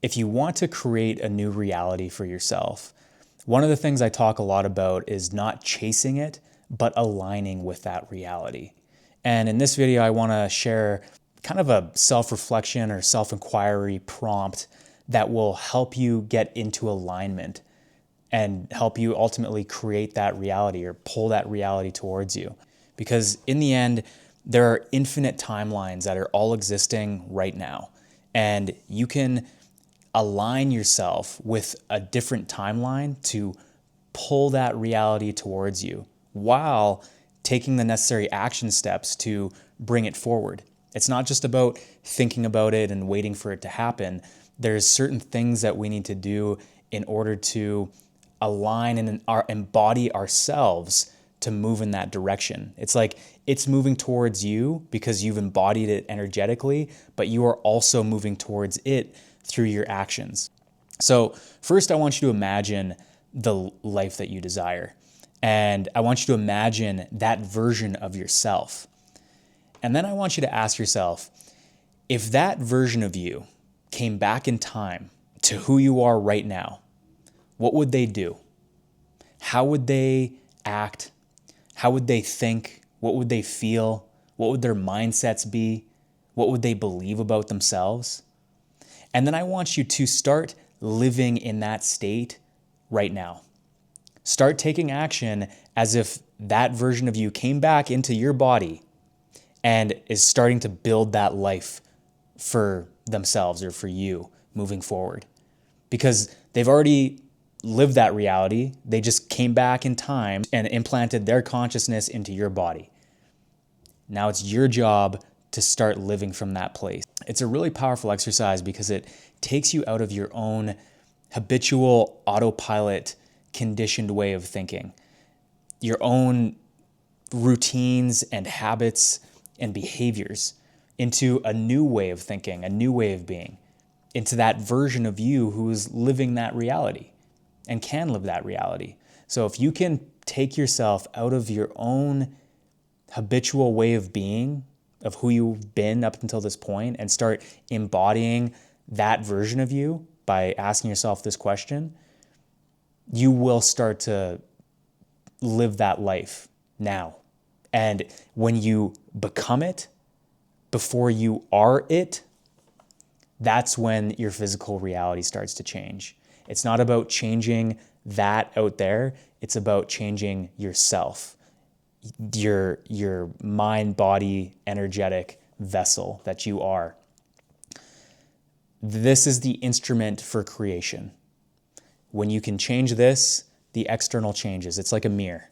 if you want to create a new reality for yourself, one of the things I talk a lot about is not chasing it, but aligning with that reality. And in this video, I want to share kind of a self-reflection or self-inquiry prompt that will help you get into alignment and help you ultimately create that reality or pull that reality towards you. Because in the end, there are infinite timelines that are all existing right now. And you can align yourself with a different timeline to pull that reality towards you while taking the necessary action steps to bring it forward. It's not just about thinking about it and waiting for it to happen. There's certain things that we need to do in order to align and embody ourselves to move in that direction. It's like it's moving towards you because you've embodied it energetically, but you are also moving towards it through your actions. So first, I want you to imagine the life that you desire. And I want you to imagine that version of yourself. And then I want you to ask yourself, if that version of you came back in time to who you are right now, what would they do? How would they act? How would they think? What would they feel? What would their mindsets be? What would they believe about themselves? And then I want you to start living in that state right now. Start taking action as if that version of you came back into your body and is starting to build that life for themselves or for you moving forward. Because they've already lived that reality. They just came back in time and implanted their consciousness into your body. Now it's your job to start living from that place. It's a really powerful exercise because it takes you out of your own habitual autopilot conditioned way of thinking, your own routines and habits and behaviors into a new way of thinking, a new way of being, into that version of you who is living that reality and can live that reality. So if you can take yourself out of your own habitual way of being, of who you've been up until this point, and start embodying that version of you by asking yourself this question, you will start to live that life now. And when you become it, before you are it, that's when your physical reality starts to change. It's not about changing that out there. It's about changing yourself, your mind, body, energetic vessel that you are. This is the instrument for creation. When you can change this, the external changes. It's like a mirror.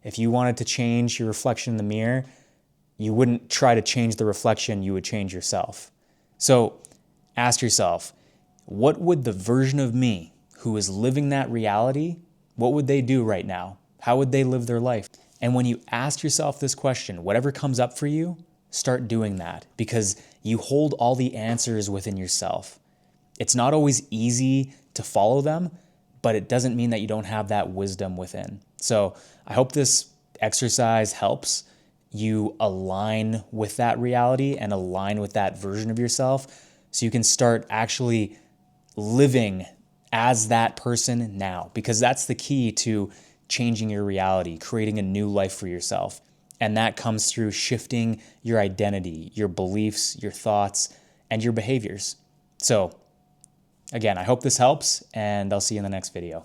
If you wanted to change your reflection in the mirror, you wouldn't try to change the reflection, you would change yourself. So ask yourself, what would the version of me who is living that reality, what would they do right now? How would they live their life? And when you ask yourself this question, whatever comes up for you, start doing that because you hold all the answers within yourself. It's not always easy to follow them, but it doesn't mean that you don't have that wisdom within. So I hope this exercise helps you align with that reality and align with that version of yourself so you can start actually living as that person now, because that's the key to changing your reality, creating a new life for yourself. And that comes through shifting your identity, your beliefs, your thoughts, and your behaviors. So again, I hope this helps, and I'll see you in the next video.